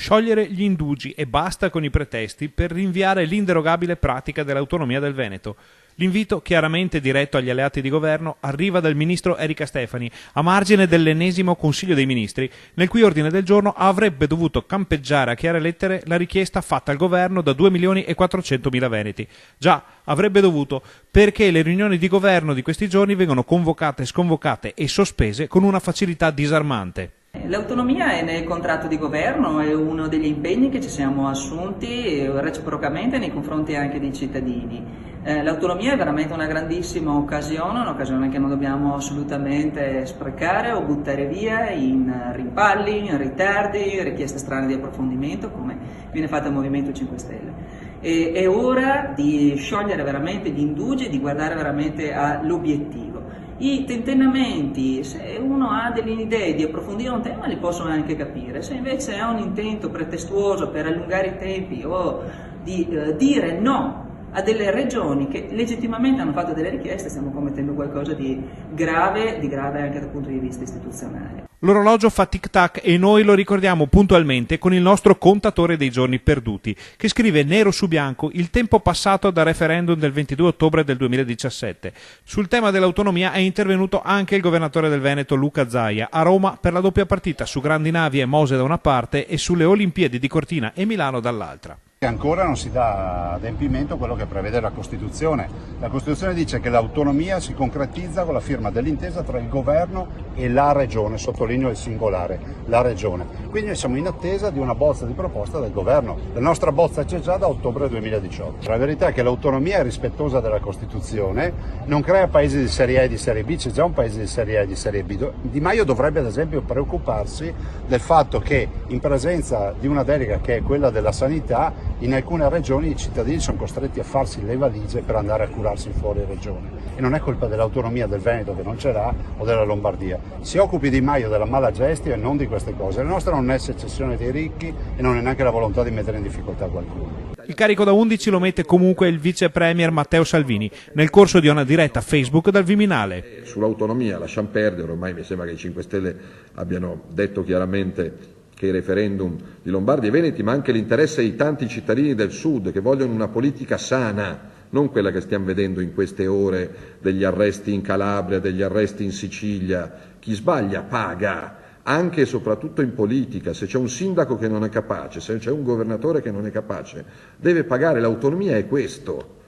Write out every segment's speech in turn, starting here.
sciogliere gli indugi e basta con i pretesti per rinviare l'inderogabile pratica dell'autonomia del Veneto. L'invito, chiaramente diretto agli alleati di governo, arriva dal ministro Erika Stefani, a margine dell'ennesimo Consiglio dei Ministri, nel cui ordine del giorno avrebbe dovuto campeggiare a chiare lettere la richiesta fatta al governo da 2.400.000 veneti. Già, avrebbe dovuto, perché le riunioni di governo di questi giorni vengono convocate, sconvocate e sospese con una facilità disarmante. L'autonomia è nel contratto di governo, è uno degli impegni che ci siamo assunti reciprocamente nei confronti anche dei cittadini. L'autonomia è veramente una grandissima occasione, un'occasione che non dobbiamo assolutamente sprecare o buttare via in rimpalli, in ritardi, richieste strane di approfondimento come viene fatto al Movimento 5 Stelle. È ora di sciogliere veramente gli indugi e di guardare veramente all'obiettivo. I tentennamenti, se uno ha delle idee di approfondire un tema li posso anche capire, se invece ha un intento pretestuoso per allungare i tempi o di dire no a delle regioni che legittimamente hanno fatto delle richieste, stiamo commettendo qualcosa di grave anche dal punto di vista istituzionale. L'orologio fa tic-tac e noi lo ricordiamo puntualmente con il nostro contatore dei giorni perduti, che scrive nero su bianco il tempo passato dal referendum del 22 ottobre del 2017. Sul tema dell'autonomia è intervenuto anche il governatore del Veneto Luca Zaia a Roma per la doppia partita su grandi navi e Mose da una parte e sulle Olimpiadi di Cortina e Milano dall'altra. Ancora non si dà adempimento a quello che prevede la Costituzione. La Costituzione dice che l'autonomia si concretizza con la firma dell'intesa tra il governo e la regione, sottolineo il singolare, la regione. Quindi noi siamo in attesa di una bozza di proposta del governo. La nostra bozza c'è già da ottobre 2018. La verità è che l'autonomia è rispettosa della Costituzione, non crea paesi di serie A e di serie B, c'è già un paese di serie A e di serie B. Di Maio dovrebbe ad esempio preoccuparsi del fatto che in presenza di una delega che è quella della sanità, in alcune regioni i cittadini sono costretti a farsi le valigie per andare a curarsi fuori regione e non è colpa dell'autonomia del Veneto che non ce l'ha o della Lombardia. Si occupi Di Maio della mala gestione e non di queste cose. La nostra non è secessione dei ricchi e non è neanche la volontà di mettere in difficoltà qualcuno. Il carico da 11 lo mette comunque il vice premier Matteo Salvini nel corso di una diretta Facebook dal Viminale. Sull'autonomia lasciamo perdere, ormai mi sembra che i 5 Stelle abbiano detto chiaramente che i referendum di Lombardia e Veneti, ma anche l'interesse di tanti cittadini del Sud che vogliono una politica sana, non quella che stiamo vedendo in queste ore degli arresti in Calabria, degli arresti in Sicilia. Chi sbaglia paga, anche e soprattutto in politica. Se c'è un sindaco che non è capace, se c'è un governatore che non è capace, deve pagare. L'autonomia è questo.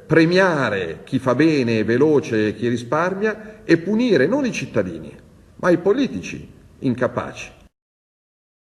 Premiare chi fa bene e veloce, chi risparmia, e punire non i cittadini, ma i politici incapaci.